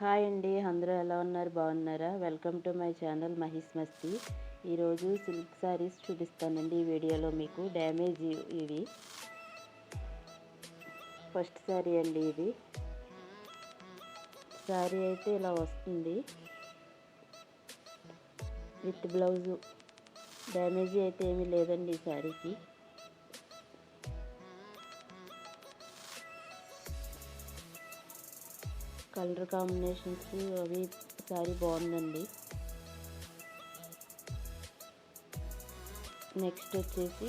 Hi అండి, అందరూ ఎలా ఉన్నారు? బాగున్నారా? Welcome to my channel Mahesh masti. ఈరోజు సిల్క్ శారీస్ చూపిస్తానండి ఈ వీడియోలో. మీకు డ్యామేజ్ ఇవి ఫస్ట్ శారీ అండి. ఇది శారీ అయితే ఇలా వస్తుంది విత్ బ్లౌజు. డ్యామేజ్ అయితే ఏమీ లేదండి ఈ శారీకి. కలర్ కాంబినేషన్స్ అవి శారీ బాగుందండి. నెక్స్ట్ వచ్చేసి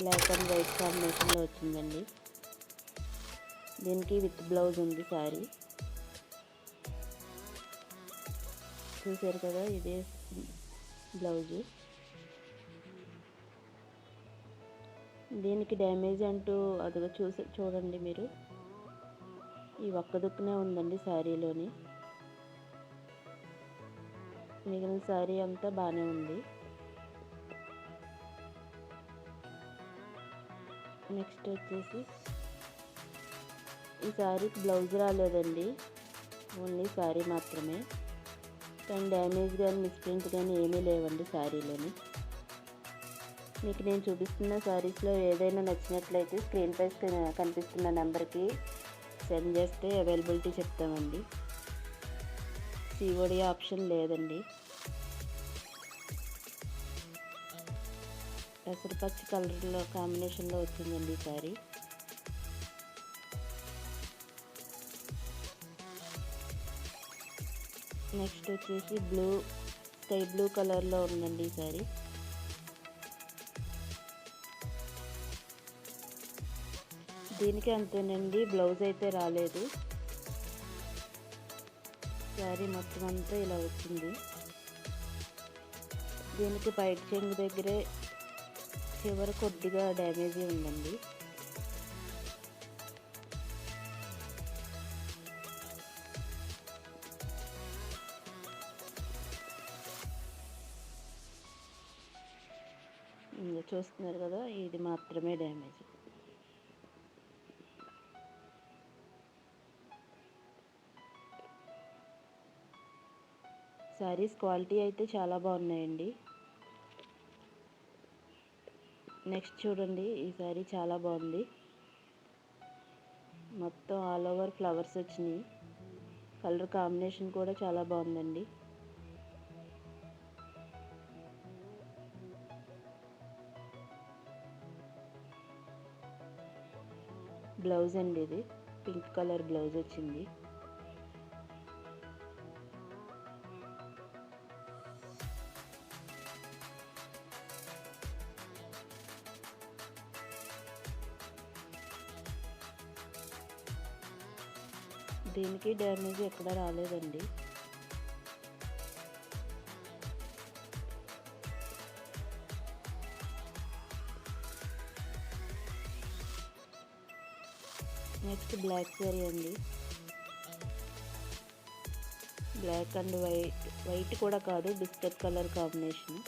బ్లాక్ అండ్ వైట్ కాంబినేషన్లో వచ్చిందండి. దీనికి విత్ బ్లౌజ్ ఉంది శారీ. చూసారు కదా, ఇదే బ్లౌజు. దీనికి డ్యామేజ్ అంటూ అదిగా చూడండి మీరు. ఈ ఒక్క దుక్కునే ఉందండి శారీలోని. మిగిలిన శారీ అంతా బాగానే ఉంది. నెక్స్ట్ వచ్చేసి ఈ శారీకి బ్లౌజ్ రాలేదండి, ఓన్లీ శారీ మాత్రమే. కానీ డ్యామేజ్ కానీ మిస్ప్రింట్ కానీ ఏమీ లేవండి శారీలోని. మీకు నేను చూపిస్తున్న శారీస్లో ఏదైనా నచ్చినట్లయితే స్క్రీన్ పై కనిపిస్తున్న నెంబర్కి సెండ్ చేస్తే అవైలబిలిటీ చెప్తామండి. సిఓడి ఆప్షన్ లేదండి. పెసరపచ్చి కలర్లో కాంబినేషన్లో వచ్చిందండి ఈ శారీ. నెక్స్ట్ వచ్చేసి స్కై బ్లూ కలర్లో ఉందండి ఈ శారీ. దీనికి అంతేనండి, బ్లౌజ్ అయితే రాలేదు. శారీ మొత్తం అంతా ఇలా వచ్చింది. దీనికి పైట్ చెంగు దగ్గరే చివర కొద్దిగా డ్యామేజ్ ఉందండి. చూస్తున్నారు కదా, ఇది మాత్రమే డ్యామేజ్. శారీస్ క్వాలిటీ అయితే చాలా బాగున్నాయండి. నెక్స్ట్ చూడండి, ఈ శారీ చాలా బాగుంది. మొత్తం ఆల్ ఓవర్ ఫ్లవర్స్ వచ్చినాయి. కలర్ కాంబినేషన్ కూడా చాలా బాగుందండి. బ్లౌజ్ అండి, ఇది పింక్ కలర్ బ్లౌజ్ వచ్చింది. దీనికి డ్యామేజ్ ఎక్కడ రాలేదండి. నెక్స్ట్ బ్లాక్ శారీ అండి. బ్లాక్ అండ్ వైట్ కూడా కాదు, బిస్కెట్ కలర్ కాంబినేషన్.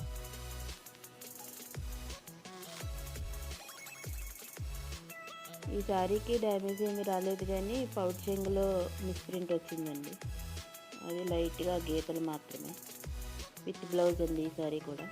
ఈ శారీకి డ్యామేజ్ ఏమీ రాలేదు, కానీ పౌచ్ చెంగులో మిస్ప్రింట్ వచ్చిందండి. అది లైట్గా గీతలు మాత్రమే. విత్ బ్లౌజ్ అండి ఈ శారీ కూడా.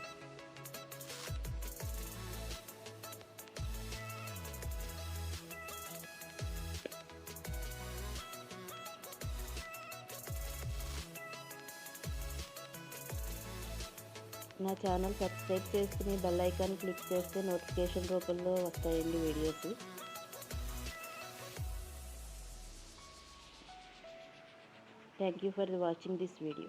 నా ఛానల్ సబ్స్క్రైబ్ చేసుకుని బెల్ ఐకాన్ క్లిక్ చేస్తే నోటిఫికేషన్ రూపంలో వస్తాయండి videos. Thank you for watching this video.